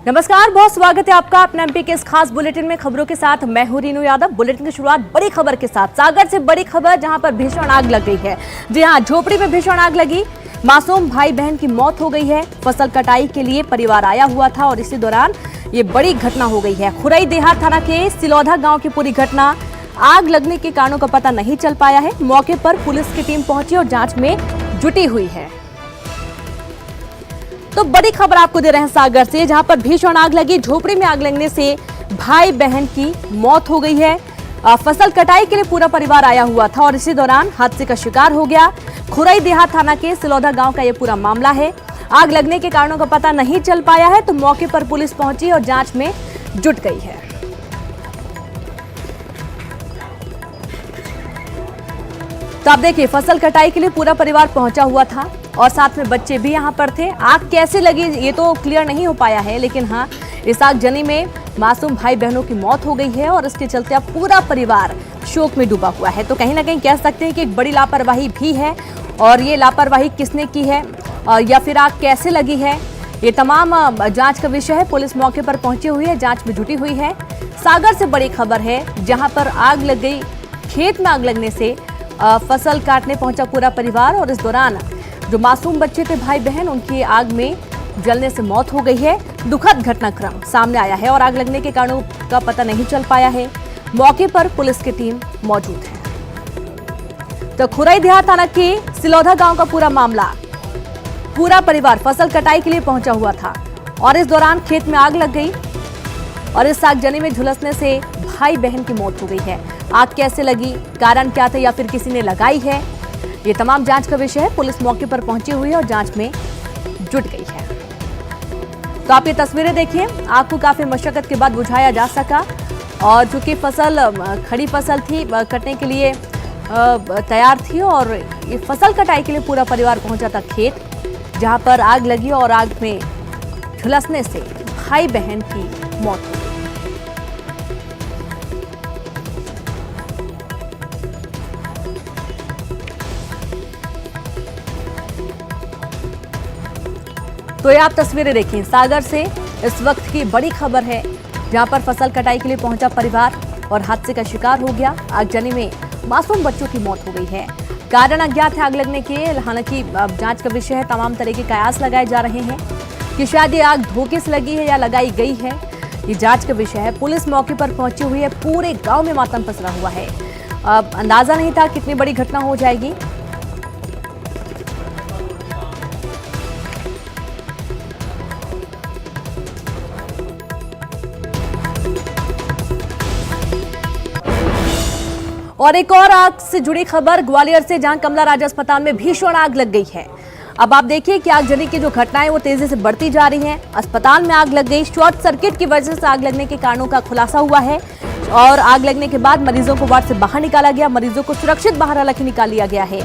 नमस्कार, बहुत स्वागत है आपका अपने एमपी के इस खास बुलेटिन में। खबरों के साथ मैं हूं रीनू यादव। बुलेटिन की शुरुआत बड़ी खबर के साथ। सागर से बड़ी खबर, जहां पर भीषण आग लग गई है। जी हां, झोपड़ी में भीषण आग लगी। मासूम भाई बहन की मौत हो गई है। फसल कटाई के लिए परिवार आया हुआ था और इसी दौरान ये बड़ी घटना हो गई है। खुरई देहात थाना के सिलौधा गाँव की पूरी घटना। आग लगने के कारणों का पता नहीं चल पाया है। मौके पर पुलिस की टीम पहुंची और जांच में जुटी हुई है। तो बड़ी खबर आपको दे रहे हैं सागर से, जहां पर भीषण आग लगी। झोपड़ी में आग लगने से भाई बहन की मौत हो गई है। फसल कटाई के लिए पूरा परिवार आया हुआ था और इसी दौरान हादसे का शिकार हो गया। खुरई देहात थाना के सिलौधा गांव का यह पूरा मामला है। आग लगने के कारणों का पता नहीं चल पाया है, तो मौके पर पुलिस पहुंची और जांच में जुट गई है। तो आप देखिए, फसल कटाई के लिए पूरा परिवार पहुंचा हुआ था और साथ में बच्चे भी यहां पर थे। आग कैसे लगी ये तो क्लियर नहीं हो पाया है, लेकिन हाँ, इस आगजनी में मासूम भाई बहनों की मौत हो गई है और इसके चलते अब पूरा परिवार शोक में डूबा हुआ है। तो कहीं ना कहीं कह सकते हैं कि एक बड़ी लापरवाही भी है। और ये लापरवाही किसने की है या फिर आग कैसे लगी है, ये तमाम जांच का विषय है। पुलिस मौके पर पहुंची हुई है, जांच में जुटी हुई है। सागर से बड़ी खबर है, जहां पर आग लग गई। खेत में आग लगने से फसल काटने पहुंचा पूरा परिवार और इस दौरान जो मासूम बच्चे थे भाई बहन, उनकी आग में जलने से मौत हो गई है। दुखद घटनाक्रम सामने आया है और आग लगने के कारणों का पता नहीं चल पाया है। मौके पर पुलिस की टीम मौजूद है। तो खुरई देहात थाना के सिलौधा गांव का पूरा मामला, पूरा परिवार फसल कटाई के लिए पहुंचा हुआ था और इस दौरान खेत में आग लग गई और इस आगजनी में झुलसने से भाई बहन की मौत हो गई है। आग कैसे लगी, कारण क्या था या फिर किसी ने लगाई है, ये तमाम जांच का विषय है। पुलिस मौके पर पहुंची हुई है और जांच में जुट गई है। तो आप ये तस्वीरें देखिए, आग को काफी मशक्कत के बाद बुझाया जा सका और चूंकि फसल खड़ी फसल थी, कटने के लिए तैयार थी और ये फसल कटाई के लिए पूरा परिवार पहुंचा था खेत, जहां पर आग लगी और आग में झुलसने से भाई बहन की मौत हो गई। तो ये आप तस्वीरें देखिए, सागर से इस वक्त की बड़ी खबर है, जहां पर फसल कटाई के लिए पहुंचा परिवार और हादसे का शिकार हो गया। आगजनी में मासूम बच्चों की मौत हो गई है। कारण अज्ञात है आग लगने के, हालांकि जांच का विषय है। तमाम तरह के कयास लगाए जा रहे हैं कि शायद ये आग धोखे से लगी है या लगाई गई है, ये जांच का विषय है। पुलिस मौके पर पहुंची हुई है। पूरे गाँव में मातम पसरा हुआ है। अंदाजा नहीं था कितनी बड़ी घटना हो जाएगी। और एक और आग से जुड़ी खबर ग्वालियर से, जहां कमला राजा अस्पताल में भीषण आग लग गई है। अब आप देखिए कि आगजनी की जो घटनाएं वो तेजी से बढ़ती जा रही हैं। अस्पताल में आग लग गई। शॉर्ट सर्किट की वजह से आग लगने के कारणों का खुलासा हुआ है और आग लगने के बाद मरीजों को वार्ड से बाहर निकाला गया। मरीजों को सुरक्षित बाहर हालांकि निकाल लिया गया है।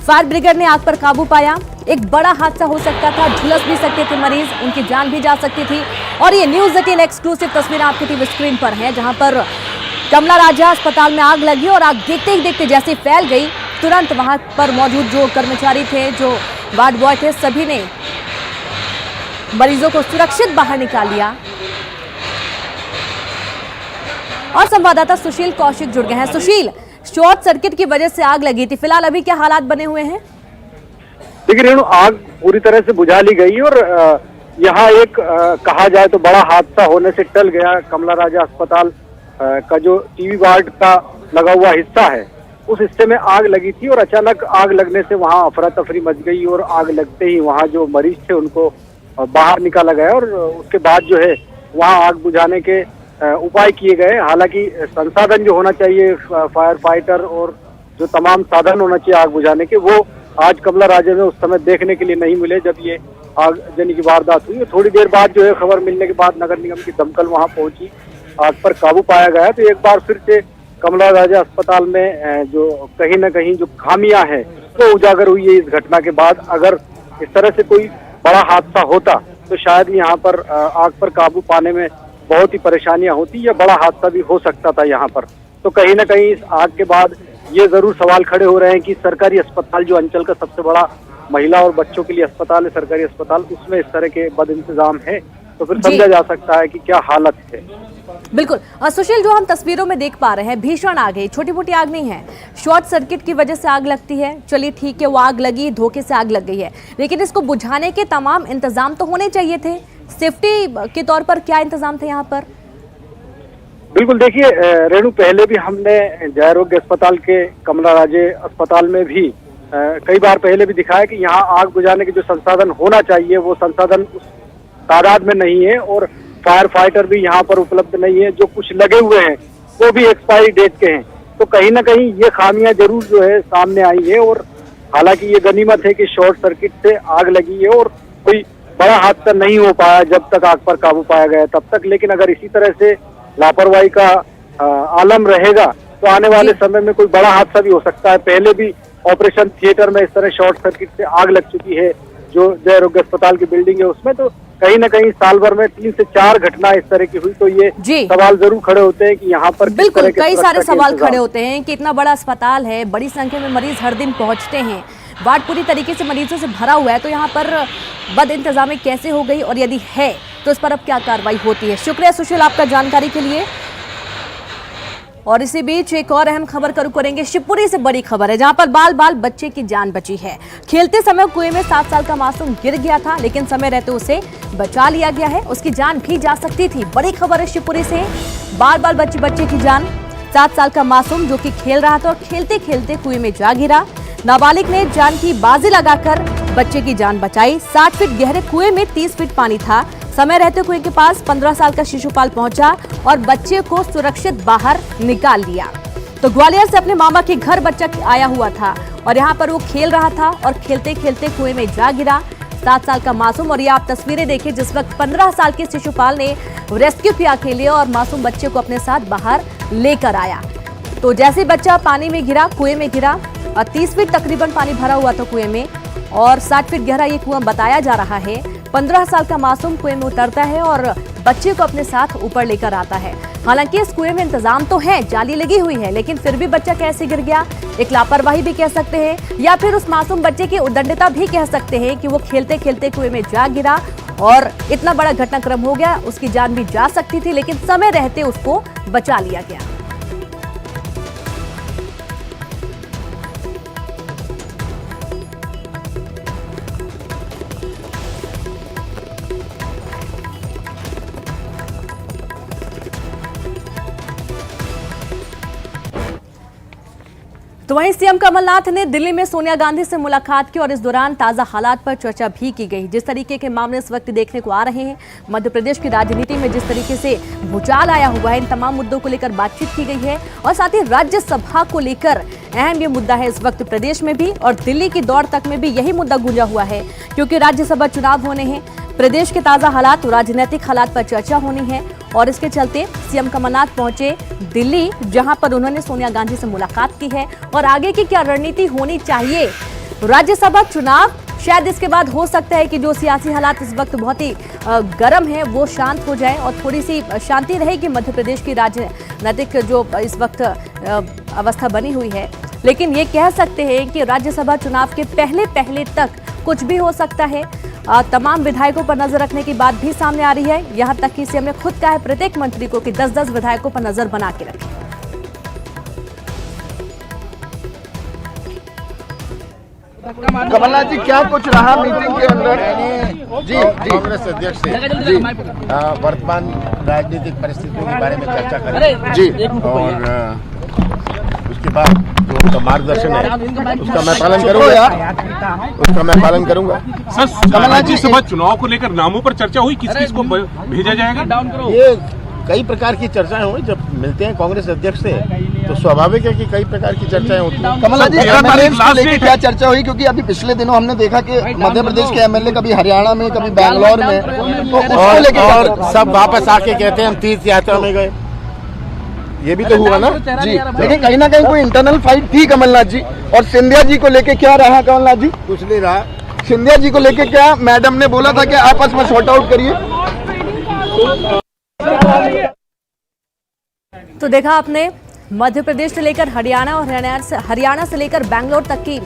फायर ब्रिगेड ने आग पर काबू पाया। एक बड़ा हादसा हो सकता था, झुलस भी सकते थे मरीज, उनकी जान भी जा सकती थी। और ये न्यूज़ 18 एक्सक्लूसिव तस्वीरें आपकी टीवी स्क्रीन पर है, जहां पर कमला राजा अस्पताल में आग लगी और आग देखते ही देखते जैसे फैल गई, तुरंत वहां पर मौजूद जो कर्मचारी थे, जो वार्ड बॉय थे, सभी ने मरीजों को सुरक्षित बाहर निकाल लिया। और संवाददाता सुशील कौशिक जुड़ गए हैं। सुशील, शॉर्ट सर्किट की वजह से आग लगी थी, फिलहाल अभी क्या हालात बने हुए हैं? देखिए रेणु, आग पूरी तरह से बुझा ली गई और यहाँ एक कहा जाए तो बड़ा हादसा होने से टल गया। कमला राजा अस्पताल का जो टीवी वार्ड का लगा हुआ हिस्सा है, उस हिस्से में आग लगी थी और अचानक आग लगने से वहां अफरा तफरी मच गई और आग लगते ही वहां जो मरीज थे उनको बाहर निकाला गया और उसके बाद जो है वहां आग बुझाने के उपाय किए गए। हालांकि संसाधन जो होना चाहिए, फायर फाइटर और जो तमाम साधन होना चाहिए आग बुझाने के, वो आज कमला राजा में उस समय देखने के लिए नहीं मिले जब ये आगजनी की वारदात हुई। थोड़ी देर बाद जो है खबर मिलने के बाद नगर निगम की दमकल वहां पहुंची, आग पर काबू पाया गया। तो एक बार फिर से कमला राजा अस्पताल में जो कहीं ना कहीं जो खामियां हैं वो उजागर हुई है इस घटना के बाद। अगर इस तरह से कोई बड़ा हादसा होता तो शायद यहाँ पर आग पर काबू पाने में बहुत ही परेशानियां होती या बड़ा हादसा भी हो सकता था यहाँ पर। तो कहीं ना कहीं इस आग के बाद ये जरूर सवाल खड़े हो रहे हैं कि सरकारी अस्पताल, जो अंचल का सबसे बड़ा महिला और बच्चों के लिए अस्पताल है, सरकारी अस्पताल, उसमें इस तरह के बद इंतजाम है तो फिर जी। समझा जा सकता है कि क्या हालत है। बिल्कुल। सुशील, जो हम तस्वीरों में देख पा रहे हैं, भीषण आग है, छोटी मोटी आग नहीं है। शॉर्ट सर्किट की वजह से आग लगती है, चलिए ठीक है, वो आग लगी, धोखे से आग लग गई है, लेकिन इसको बुझाने के तमाम इंतजाम तो होने चाहिए थे। सेफ्टी के तौर पर क्या इंतजाम थे यहाँ पर? बिल्कुल, देखिए रेणु, पहले भी हमने जय आरोग्य अस्पताल के कमला राजे अस्पताल में भी कई बार पहले भी दिखाया कि यहाँ आग बुझाने के जो संसाधन होना चाहिए वो संसाधन उस तादाद में नहीं है, और फायर फाइटर भी यहाँ पर उपलब्ध नहीं है। जो कुछ लगे हुए हैं वो भी एक्सपायरी डेट के हैं। तो कहीं ना कहीं ये खामियां जरूर जो है सामने आई है, और हालांकि ये गनीमत है कि शॉर्ट सर्किट से आग लगी है और कोई बड़ा हादसा नहीं हो पाया जब तक आग पर काबू पाया गया तब तक। लेकिन अगर इसी तरह से लापरवाही का आलम रहेगा तो आने वाले समय में कोई बड़ा हादसा भी हो सकता है। पहले भी ऑपरेशन थिएटर में इस तरह शॉर्ट सर्किट से आग लग चुकी है, जो जय आरोग्य अस्पताल की बिल्डिंग है उसमें। तो कहीं ना कहीं साल भर में 3 से 4 घटना इस तरह की हुई, तो ये सवाल जरूर खड़े होते हैं कि यहाँ पर बिल्कुल कई सारे सवाल खड़े होते हैं कि इतना बड़ा अस्पताल है, बड़ी संख्या में मरीज हर दिन पहुंचते हैं, वार्ड पूरी तरीके से मरीजों से भरा हुआ है, तो यहाँ पर बद इंतजामी कैसे हो गई, और यदि है तो इस पर अब क्या कार्रवाई होती है? शुक्रिया सुशील आपका जानकारी के लिए। और इसी बीच एक और अहम खबर का रुख करेंगे। शिवपुरी से बड़ी खबर है, जहां पर बाल बाल बच्चे की जान बची है। खेलते समय कुएं में 7 साल का मासूम गिर गया था, लेकिन समय रहते उसे बचा लिया गया है। उसकी जान भी जा सकती थी। बड़ी खबर है शिवपुरी से, बाल बाल बच्चे की जान। 7 साल का मासूम जो कि खेल रहा था और खेलते खेलते कुएं में जा गिरा। नाबालिग ने जान की बाजी लगाकर बच्चे की जान बचाई। 60 फीट गहरे कुएं में 30 फीट पानी था। समय रहते कुएं के पास 15 साल का शिशुपाल पहुंचा और बच्चे को सुरक्षित बाहर निकाल लिया। तो ग्वालियर से अपने मामा के घर बच्चा आया हुआ था और यहाँ पर वो खेल रहा था और खेलते खेलते कुएं में जा गिरा। 7 साल का मासूम, और ये आप तस्वीरें देखिए जिस वक्त 15 साल के शिशुपाल ने रेस्क्यू किया के लिए और मासूम बच्चे को अपने साथ बाहर लेकर आया। तो जैसे बच्चा पानी में गिरा, कुएं में गिरा, 30 फीट तकरीबन पानी भरा हुआ था कुएं में और 60 फीट गहरा ये कुआं बताया जा रहा है। 15 साल का मासूम कुएं में उतरता है और बच्चे को अपने साथ ऊपर लेकर आता है। हालांकि इस कुएं में इंतजाम तो है, जाली लगी हुई है, लेकिन फिर भी बच्चा कैसे गिर गया, एक लापरवाही भी कह सकते हैं या फिर उस मासूम बच्चे की उद्दंडता भी कह सकते हैं कि वो खेलते खेलते कुएं में जा गिरा और इतना बड़ा घटनाक्रम हो गया। उसकी जान भी जा सकती थी, लेकिन समय रहते उसको बचा लिया गया। तो वहीं सीएम कमलनाथ ने दिल्ली में सोनिया गांधी से मुलाकात की और इस दौरान ताजा हालात पर चर्चा भी की गई। जिस तरीके के मामले इस वक्त देखने को आ रहे हैं, मध्य प्रदेश की राजनीति में जिस तरीके से भूचाल आया हुआ है, इन तमाम मुद्दों को लेकर बातचीत की गई है और साथ ही राज्यसभा को लेकर अहम ये मुद्दा है इस वक्त प्रदेश में भी और दिल्ली की दौड़ तक में भी यही मुद्दा गूंजा हुआ है, क्योंकि राज्यसभा चुनाव होने हैं। प्रदेश के ताजा हालात और राजनीतिक हालात पर चर्चा होनी है और इसके चलते सीएम कमलनाथ पहुंचे दिल्ली, जहां पर उन्होंने सोनिया गांधी से मुलाकात की है और आगे की क्या रणनीति होनी चाहिए। राज्यसभा चुनाव शायद इसके बाद हो सकता है कि जो सियासी हालात इस वक्त बहुत ही गर्म है वो शांत हो जाए और थोड़ी सी शांति रहेगी मध्य प्रदेश की राजनीतिक जो इस वक्त अवस्था बनी हुई है। लेकिन ये कह सकते हैं कि राज्यसभा चुनाव के पहले तक कुछ भी हो सकता है। तमाम विधायकों पर नजर रखने की बात भी सामने आ रही है। यहां तक कि सीएम ने खुद कहा है प्रत्येक मंत्री को कि 10-10 विधायकों पर नजर बना के रखें। कमलनाथ जी, क्या कुछ रहा मीटिंग के अंदर? जी कांग्रेस अध्यक्ष से वर्तमान राजनीतिक परिस्थितियों के बारे में चर्चा करें जी, और उसके बाद जो उनका मार्गदर्शन है उसका मैं पालन करूंगा। सर, राज्यसभा चुनाव को लेकर नामों पर चर्चा हुई, किस को भेजा जाएगा? ये कई प्रकार की चर्चाएं हुई। जब मिलते हैं कांग्रेस अध्यक्ष से तो स्वाभाविक है कि कई प्रकार की चर्चाएं होती हैं। कमलनाथ जी, एमएलए को लेकर क्या चर्चा हुई? क्योंकि अभी पिछले दिनों हमने देखा कि मध्य प्रदेश के एमएलए कभी हरियाणा में, कभी बैंगलोर में, तो उसको लेकर और सब वापस आके कहते हैं हम तीर्थ यात्रा में गए। ये भी तो हुआ ना जी। लेकिन कहीं ना कहीं कोई इंटरनल फाइट थी कमलनाथ जी। और सिंधिया जी को लेके क्या रहा कमलनाथ जी? कुछ नहीं रहा। सिंधिया जी को लेके क्या मैडम ने बोला था कि आपस में सॉर्ट आउट करिए? तो देखा आपने, मध्य प्रदेश से लेकर हरियाणा और हरियाणा से लेकर बैंगलोर तक की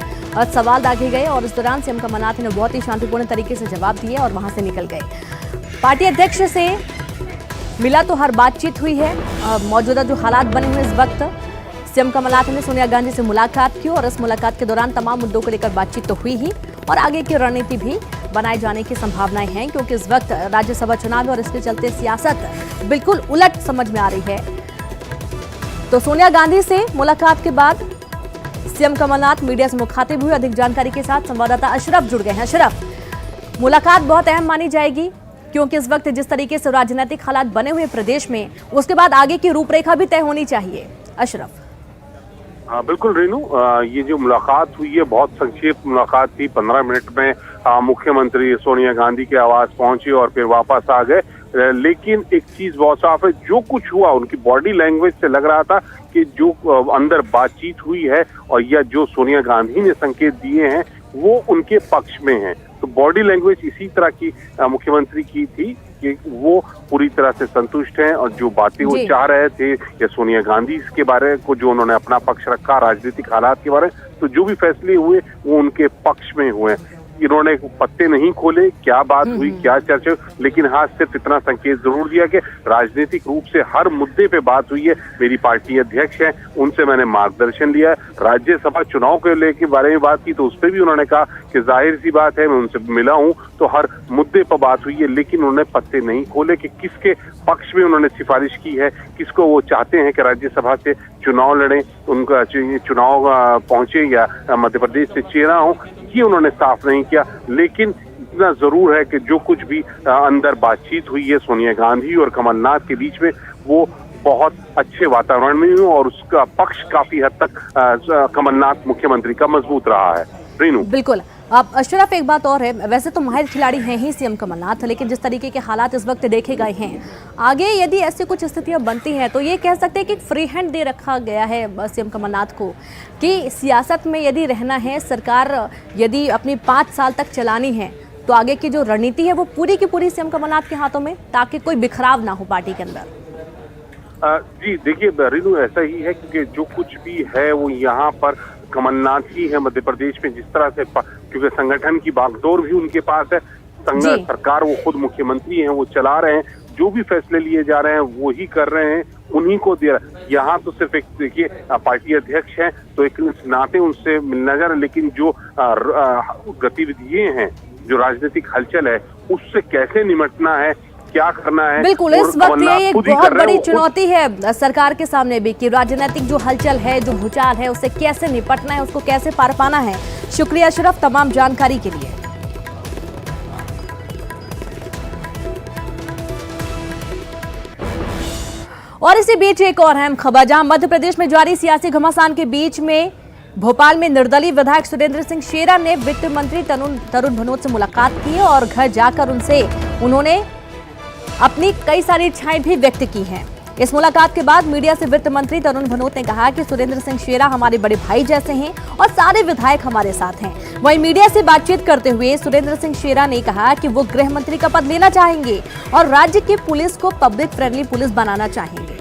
सवाल दागे गए और इस दौरान सीएम कमलनाथ ने बहुत ही शांतिपूर्ण तरीके से जवाब दिए और वहां से निकल गए। पार्टी अध्यक्ष से मिला तो हर बातचीत हुई है। मौजूदा जो हालात बने हुए इस वक्त, सीएम कमलनाथ ने सोनिया गांधी से मुलाकात की और इस मुलाकात के दौरान तमाम मुद्दों को लेकर बातचीत तो हुई ही और आगे की रणनीति भी बनाए जाने की संभावनाएं हैं, क्योंकि इस वक्त राज्यसभा चुनाव है और इसके चलते सियासत बिल्कुल उलट समझ में आ रही है। तो सोनिया गांधी से मुलाकात के बाद सीएम कमलनाथ मीडिया से मुखातिब हुए। अधिक जानकारी के साथ संवाददाता अशरफ जुड़ गए हैं। अशरफ, मुलाकात बहुत अहम मानी जाएगी क्योंकि इस वक्त जिस तरीके से राजनीतिक हालात बने हुए प्रदेश में, उसके बाद आगे की रूपरेखा भी तय होनी चाहिए। अशरफ। हाँ बिल्कुल रेनू, ये जो मुलाकात हुई है बहुत संक्षिप्त मुलाकात थी। 15 मिनट में मुख्यमंत्री सोनिया गांधी के आवास पहुंचे और फिर वापस आ गए। लेकिन एक चीज बहुत साफ है, जो कुछ हुआ उनकी बॉडी लैंग्वेज से लग रहा था कि जो अंदर बातचीत हुई है और या जो सोनिया गांधी ने संकेत दिए हैं वो उनके पक्ष में है। तो बॉडी लैंग्वेज इसी तरह की मुख्यमंत्री की थी कि वो पूरी तरह से संतुष्ट हैं और जो बातें वो चाह रहे थे या सोनिया गांधी के बारे को जो उन्होंने अपना पक्ष रखा राजनीतिक हालात के बारे में, तो जो भी फैसले हुए वो उनके पक्ष में हुए। इन्होंने पत्ते नहीं खोले क्या बात हुई क्या चर्चा, लेकिन हाँ सिर्फ इतना संकेत जरूर दिया कि राजनीतिक रूप से हर मुद्दे पे बात हुई है। मेरी पार्टी अध्यक्ष हैं, उनसे मैंने मार्गदर्शन लिया। राज्यसभा चुनाव के लेके बारे में बात की तो उस पर भी उन्होंने कहा कि जाहिर सी बात है मैं उनसे मिला हूं तो हर मुद्दे पर बात हुई है, लेकिन उन्होंने पत्ते नहीं खोले कि किसके पक्ष में उन्होंने सिफारिश की है, किसको वो चाहते हैं कि राज्यसभा से चुनाव लड़े, उनका चुनाव पहुंचे या मध्य प्रदेश से चेहरा हो, ये उन्होंने साफ नहीं किया। लेकिन इतना जरूर है कि जो कुछ भी अंदर बातचीत हुई है सोनिया गांधी और कमलनाथ के बीच में, वो बहुत अच्छे वातावरण में हुई और उसका पक्ष काफी हद तक कमलनाथ मुख्यमंत्री का मजबूत रहा है। रेनू बिल्कुल। अब अशरफ, एक बात और है, वैसे तो माहिर खिलाड़ी हैं ही सीएम कमलनाथ, लेकिन जिस तरीके के हालात इस वक्त देखे गए हैं, आगे यदि ऐसी कुछ स्थितियां बनती हैं तो ये कह सकते हैं कि फ्री हैंड दे रखा गया है सीएम कमलनाथ को कि सियासत में यदि रहना है, सरकार यदि अपनी 5 साल तक चलानी है तो आगे की जो रणनीति है वो पूरी की पूरी सीएम कमलनाथ के हाथों में, ताकि कोई बिखराव ना हो पार्टी के अंदर। जी देखिए रेनू, ऐसा ही है क्योंकि जो कुछ भी है वो यहाँ पर कमलनाथ ही है मध्य प्रदेश में, जिस तरह से क्योंकि संगठन की बागडोर भी उनके पास है, सरकार वो खुद मुख्यमंत्री हैं, वो चला रहे हैं, जो भी फैसले लिए जा रहे हैं वो ही कर रहे हैं, उन्हीं को दे रहा है। यहाँ तो सिर्फ एक देखिए पार्टी अध्यक्ष हैं तो एक नाते उनसे मिलना जा रहा है, लेकिन जो गतिविधियां हैं, जो राजनीतिक हलचल है, उससे कैसे निपटना है, क्या करना है, बिल्कुल इस वक्त ये एक बहुत बड़ी चुनौती है सरकार के सामने भी कि राजनीतिक जो हलचल है, जो भूचाल है, उससे कैसे निपटना है, उसको कैसे पार पाना है। शुक्रिया अशरफ तमाम जानकारी के लिए। और इसी बीच एक और अहम खबर, जहां मध्य प्रदेश में जारी सियासी घमासान के बीच में भोपाल में निर्दलीय विधायक सुरेंद्र सिंह शेरा ने वित्त मंत्री तरुण भनोत से मुलाकात की और घर जाकर उन्होंने अपनी कई सारी इच्छाएं भी व्यक्त की हैं। इस मुलाकात के बाद मीडिया से वित्त मंत्री तरुण भनोत ने कहा कि सुरेंद्र सिंह शेरा हमारे बड़े भाई जैसे हैं और सारे विधायक हमारे साथ हैं। वहीं मीडिया से बातचीत करते हुए सुरेंद्र सिंह शेरा ने कहा कि वो गृह मंत्री का पद लेना चाहेंगे और राज्य की पुलिस को पब्लिक फ्रेंडली पुलिस बनाना चाहेंगे।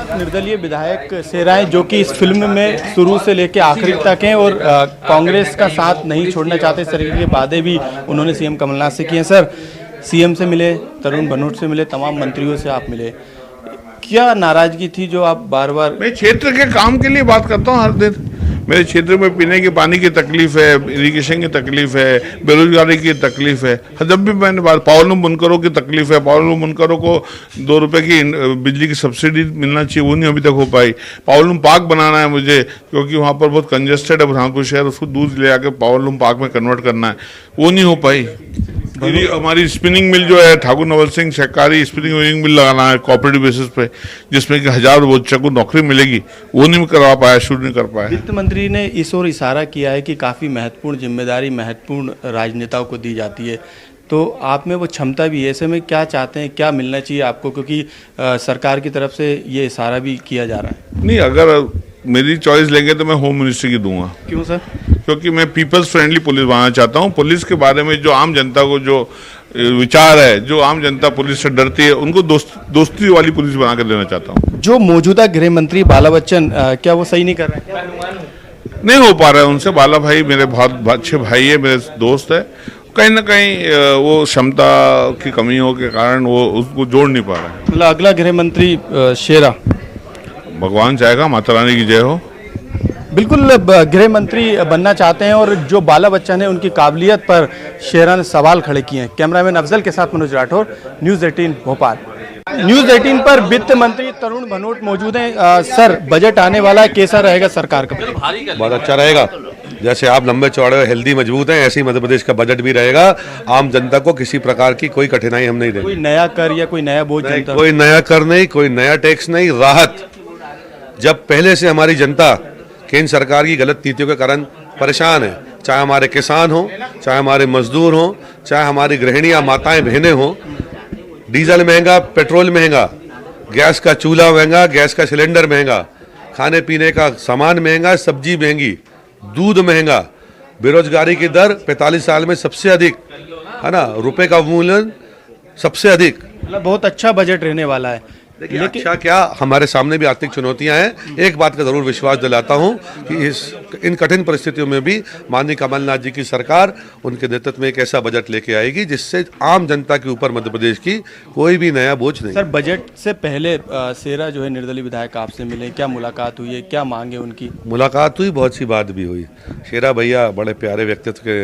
निर्दलीय विधायक शेरा हैं जो कि इस फिल्म में शुरू से लेकर आखिरी तक हैं और कांग्रेस का साथ नहीं छोड़ना चाहते। इस तरीके के वादे भी उन्होंने सीएम कमलनाथ से किए। सर, सीएम से मिले, तरुण भनोट से मिले, तमाम मंत्रियों से आप मिले, क्या नाराजगी थी जो आप बार बार? मैं क्षेत्र के काम के लिए बात करता हूँ हर दिन। मेरे क्षेत्र में पीने के पानी की तकलीफ है, इरिगेशन की तकलीफ है, बेरोजगारी की तकलीफ है। जब भी मैंने बात, पावरलूम बुनकरों की तकलीफ है, पावरलूम बुनकरों को 2 रुपए की बिजली की सब्सिडी मिलना चाहिए, वो नहीं अभी तक हो पाई। पावरलूम पार्क बनाना है मुझे, क्योंकि वहाँ पर बहुत कंजेस्टेड है बुरहानपुर शहर, उसको दूध ले आकर पावरलूम पार्क में कन्वर्ट करना है, वो नहीं हो पाई। हमारी स्पिनिंग मिल जो है ठाकुर नवल सिंह सहकारी स्पिनिंग मिल लगाना है कोऑपरेटिव बेसिस पे, जिसमें कि 1000 बच्चों को नौकरी मिलेगी, वो नहीं करवा पाया, शुरू नहीं कर पाया। वित्त मंत्री ने इस ओर इशारा किया है कि काफ़ी महत्वपूर्ण जिम्मेदारी महत्वपूर्ण राजनेताओं को दी जाती है, तो आप में वो क्षमता भी है। ऐसे में क्या चाहते हैं, क्या मिलना चाहिए आपको, क्योंकि सरकार की तरफ से ये इशारा भी किया जा रहा है? नहीं, अगर मेरी चॉइस लेंगे तो मैं होम मिनिस्ट्री की दूंगा। क्यों सर? क्योंकि मैं पीपल्स फ्रेंडली पुलिस बनाना चाहता हूँ। पुलिस के बारे में जो आम जनता को जो विचार है, जो आम जनता पुलिस से डरती है, उनको दोस्ती वाली पुलिस बना कर देना चाहता हूँ। जो मौजूदा गृह मंत्री बाला बच्चन क्या वो सही नहीं कर रहे हैं? नहीं हो पा रहा है उनसे। बाला भाई मेरे बहुत अच्छे भाई है, मेरे दोस्त है, कहीं ना कहीं वो क्षमता की कमियों के कारण वो उसको जोड़ नहीं पा रहा है। मतलब अगला गृह मंत्री शेरा, भगवान चाहेगा, माता रानी की जय हो। बिल्कुल गृह मंत्री बनना चाहते हैं और जो बाला बच्चन है उनकी काबिलियत पर शेरा ने सवाल खड़े किए हैं। कैमरामैन अफजल के साथ मनोज राठौर, न्यूज़ 18 भोपाल। न्यूज़ 18 पर वित्त मंत्री तरुण भनोट मौजूद हैं। सर, बजट आने वाला है, कैसा रहेगा सरकार का? बहुत अच्छा रहेगा। जैसे आप लंबे चौड़े हेल्दी मजबूत हैं, ऐसे ही मध्य प्रदेश का बजट भी रहेगा। आम जनता को किसी प्रकार की कोई कठिनाई हम नहीं देंगे। कोई नया कर या कोई नया बोझ? कोई नया कर नहीं, कोई नया टैक्स नहीं, राहत। जब पहले से हमारी जनता केंद्र सरकार की गलत नीतियों के कारण परेशान है, चाहे हमारे किसान हो, चाहे हमारे मजदूर हो, चाहे हमारी गृहिणियां माताएं बहनें हो, डीजल महंगा, पेट्रोल महंगा, गैस का चूल्हा महंगा, गैस का सिलेंडर महंगा, खाने पीने का सामान महंगा, सब्जी महंगी, दूध महंगा, बेरोजगारी की दर 45 साल में सबसे अधिक है ना, रुपए का मूल्य सबसे अधिक। मतलब बहुत अच्छा बजट रहने वाला है। लेकिन अच्छा क्या, हमारे सामने भी आर्थिक चुनौतियां हैं। एक बात का जरूर विश्वास दिलाता हूं कि इन कठिन परिस्थितियों में भी माननीय कमलनाथ जी की सरकार उनके नेतृत्व में एक ऐसा बजट लेके आएगी जिससे आम जनता के ऊपर मध्य प्रदेश की कोई भी नया बोझ नहीं। सर, बजट से पहले शेरा जो है निर्दलीय विधायक आपसे मिले, क्या मुलाकात हुई है, क्या मांगे उनकी? मुलाकात हुई, बहुत सी बात भी हुई। शेरा भैया बड़े प्यारे व्यक्तित्व के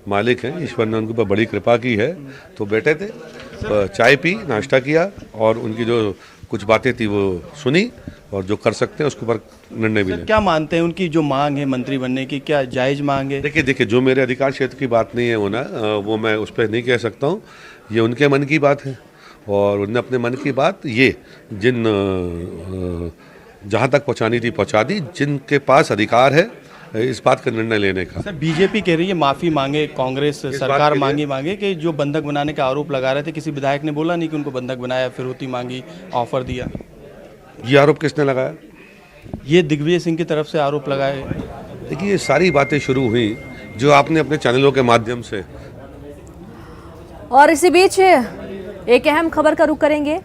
मालिक हैं, ईश्वर ने उनके ऊपर बड़ी कृपा की है। तो बैठे थे, चाय पी, नाश्ता किया और उनकी जो कुछ बातें थी वो सुनी और जो कर सकते हैं उसके ऊपर निर्णय भी लें। क्या मानते हैं उनकी जो मांग है मंत्री बनने की, क्या जायज़ मांग है? देखिए जो मेरे अधिकार क्षेत्र की बात नहीं है होना, वो मैं उस पर नहीं कह सकता हूँ। ये उनके मन की बात है और उन्होंने अपने मन की बात ये जहाँ तक पहुँचानी थी पहुँचा दी। जिनके पास अधिकार है इस बात का निर्णय लेने का। सर, बीजेपी कह रही है माफी मांगे, कांग्रेस सरकार मांगे कि जो बंधक बनाने का आरोप लगा रहे थे, किसी विधायक ने बोला नहीं कि उनको बंधक बनाया, फिरौती मांगी, ऑफर दिया। ये आरोप किसने लगाया? ये दिग्विजय सिंह की तरफ से आरोप लगाए। देखिए ये सारी बातें शुरू हुई जो आपने अपने चैनलों के माध्यम से। और इसी बीच एक अहम खबर का रुख करेंगे,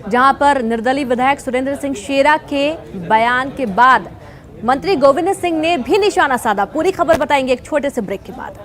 जहां पर निर्दलीय विधायक सुरेंद्र सिंह शेरा के बयान के बाद मंत्री गोविंद सिंह ने भी निशाना साधा। पूरी खबर बताएंगे एक छोटे से ब्रेक के बाद।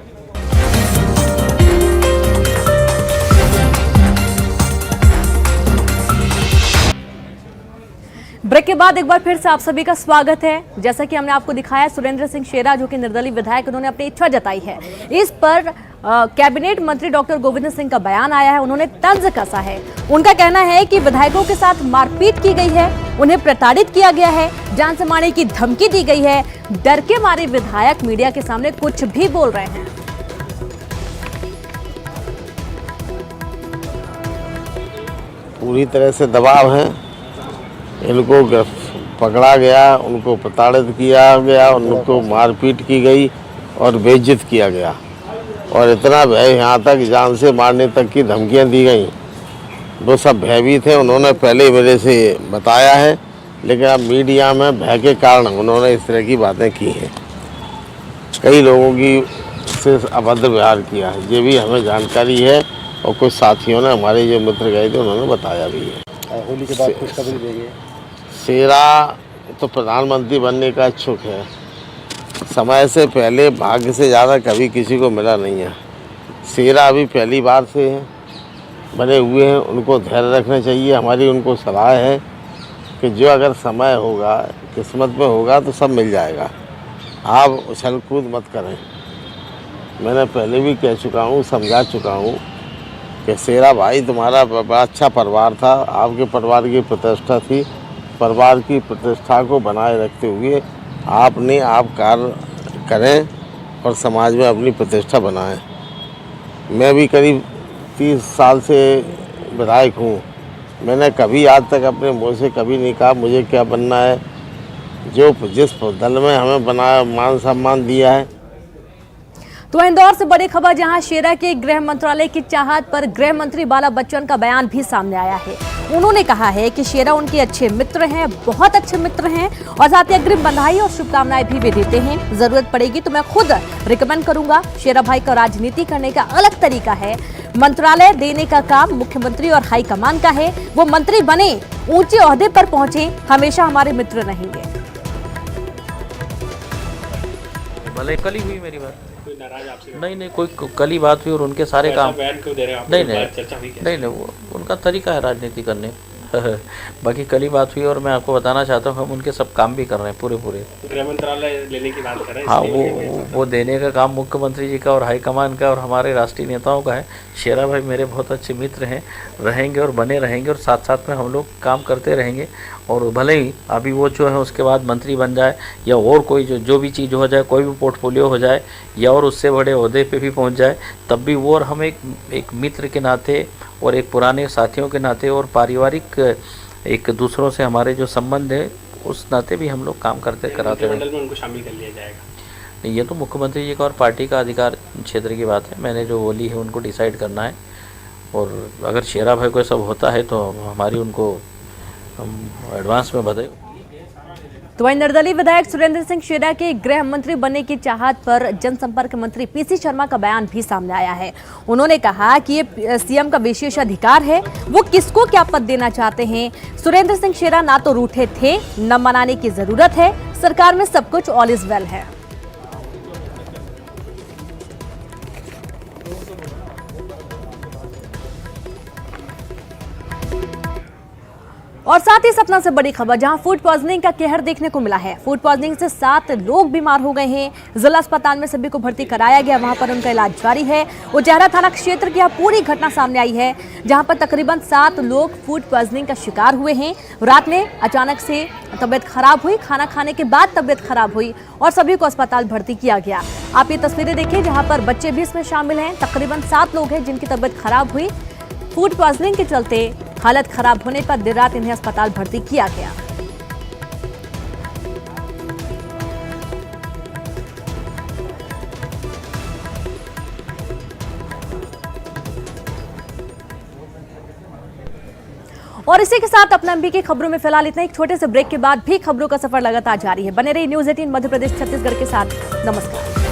ब्रेक के बाद एक बार फिर से आप सभी का स्वागत है। जैसा कि हमने आपको दिखाया, सुरेंद्र सिंह शेरा जो कि निर्दलीय विधायक, उन्होंने अपनी इच्छा जताई है। इस पर कैबिनेट मंत्री डॉक्टर गोविंद सिंह का बयान आया है, उन्होंने तंज कसा है। उनका कहना है कि विधायकों के साथ मारपीट की गई है, उन्हें प्रताड़ित किया गया है, जान से मारने की धमकी दी गई है। डर के मारे विधायक मीडिया के सामने कुछ भी बोल रहे हैं। पूरी तरह से दबाव है, इनको पकड़ा गया, उनको प्रताड़ित किया गया, उनको मारपीट की गई और बेइज्जत किया गया और इतना भय, यहाँ तक जान से मारने तक की धमकियाँ दी गई। वो सब भयभीत हैं, उन्होंने पहले मेरे से बताया है, लेकिन अब मीडिया में भय के कारण उन्होंने इस तरह की बातें की हैं। कई लोगों की से अभद्र व्यवहार किया है, ये भी हमें जानकारी है और कुछ साथियों ने, हमारे जो मित्र गए थे, उन्होंने बताया भी है। होली के बाद कुछ खबर देंगे। शेरा तो प्रधानमंत्री बनने का इच्छुक है, समय से पहले भाग्य से ज़्यादा कभी किसी को मिला नहीं है। शेरा अभी पहली बार से हैं, बने हुए हैं, उनको धैर्य रखना चाहिए। हमारी उनको सलाह है कि जो अगर समय होगा, किस्मत में होगा तो सब मिल जाएगा। आप उछल कूद मत करें। मैंने पहले भी कह चुका हूँ, समझा चुका हूँ कि शेरा भाई तुम्हारा बड़ा अच्छा परिवार था, आपके परिवार की प्रतिष्ठा थी, परिवार की प्रतिष्ठा को बनाए रखते हुए आप कार्य करें और समाज में अपनी प्रतिष्ठा बनाएं। मैं भी करीब 30 साल से विधायक हूँ, मैंने कभी आज तक अपने मुँह से कभी नहीं कहा मुझे क्या बनना है। जो जिस दल में हमें बनाया, मान सम्मान दिया है। तो इंदौर से बड़ी खबर, जहां शेरा के गृह मंत्रालय की चाहत पर गृह मंत्री बाला बच्चन का बयान भी सामने आया है। उन्होंने कहा है कि शेरा उनके अच्छे मित्र हैं, बहुत अच्छे मित्र हैं और साथ ही अग्रिम बधाई और शुभकामनाएं भी देते हैं। जरूरत पड़ेगी तो मैं खुद रिकमेंड करूंगा। शेरा भाई का राजनीति करने का अलग तरीका है, मंत्रालय देने का काम मुख्यमंत्री और हाईकमान का है। वो मंत्री बने, ऊंचे ओहदे पर पहुंचे, हमेशा हमारे मित्र रहेंगे। भले कल ही हुई मेरी बात। कोई नाराज आपसे? नहीं, कोई कल ही बात हुई और उनके सारे काम बयान क्यों दे रहे हैं आप? नहीं, वो उनका तरीका है राजनीति करने। बाकी कल ही बात हुई और मैं आपको बताना चाहता हूँ हम उनके सब काम भी कर रहे हैं पूरे। गृह मंत्रालय लेने की बात कर रहे हैं। हाँ, वो देने का काम मुख्यमंत्री जी का और हाईकमान का और हमारे राष्ट्रीय नेताओं का है। शेरा भाई मेरे बहुत अच्छे मित्र हैं, रहेंगे और बने रहेंगे और साथ साथ में हम लोग काम करते रहेंगे। और भले ही अभी वो जो है उसके बाद मंत्री बन जाए या और कोई जो भी चीज़ हो जाए, कोई भी पोर्टफोलियो हो जाए या और उससे बड़े ओहदे पे भी पहुंच जाए, तब भी वो और हम एक मित्र के नाते और एक पुराने साथियों के नाते और पारिवारिक एक दूसरों से हमारे जो संबंध है उस नाते भी हम लोग काम करते कराते हैं। में उनको शामिल कर लिया जाएगा? ये तो मुख्यमंत्री जी का और पार्टी का अधिकार क्षेत्र की बात है। मैंने जो बोली है उनको डिसाइड करना है और अगर शेरा भाई को सब होता है तो हमारी उनको हम एडवांस में बधाई। तो वहीं निर्दलीय विधायक सुरेंद्र सिंह शेरा के गृह मंत्री बनने की चाहत पर जनसंपर्क मंत्री पीसी शर्मा का बयान भी सामने आया है। उन्होंने कहा कि ये सीएम का विशेष अधिकार है, वो किसको क्या पद देना चाहते हैं। सुरेंद्र सिंह शेरा ना तो रूठे थे, न मनाने की जरूरत है, सरकार में सब कुछ ऑल इज वेल है। और साथ ही सपना से बड़ी खबर, जहां फूड पॉइजनिंग का कहर देखने को मिला है। फूड पॉइजनिंग से 7 लोग बीमार हो गए हैं। जिला अस्पताल में सभी को भर्ती कराया गया, वहां पर उनका इलाज जारी है। उचेहरा थाना क्षेत्र की यह पूरी घटना सामने आई है, जहां पर तकरीबन 7 लोग फूड पॉइजनिंग का शिकार हुए हैं। रात में अचानक से तबियत खराब हुई, खाना खाने के बाद तबियत खराब हुई और सभी को अस्पताल भर्ती किया गया। आप ये तस्वीरें देखिए, जहाँ पर बच्चे भी इसमें शामिल हैं। तकरीबन 7 लोग हैं जिनकी तबियत खराब हुई। फूड पॉइजनिंग के चलते हालत खराब होने पर देर रात इन्हें अस्पताल भर्ती किया गया। और इसी के साथ अपना एमबी की खबरों में फिलहाल इतना। एक छोटे से ब्रेक के बाद भी खबरों का सफर लगातार जारी है। बने रहिए न्यूज़ 18 मध्य प्रदेश छत्तीसगढ़ के साथ। नमस्कार।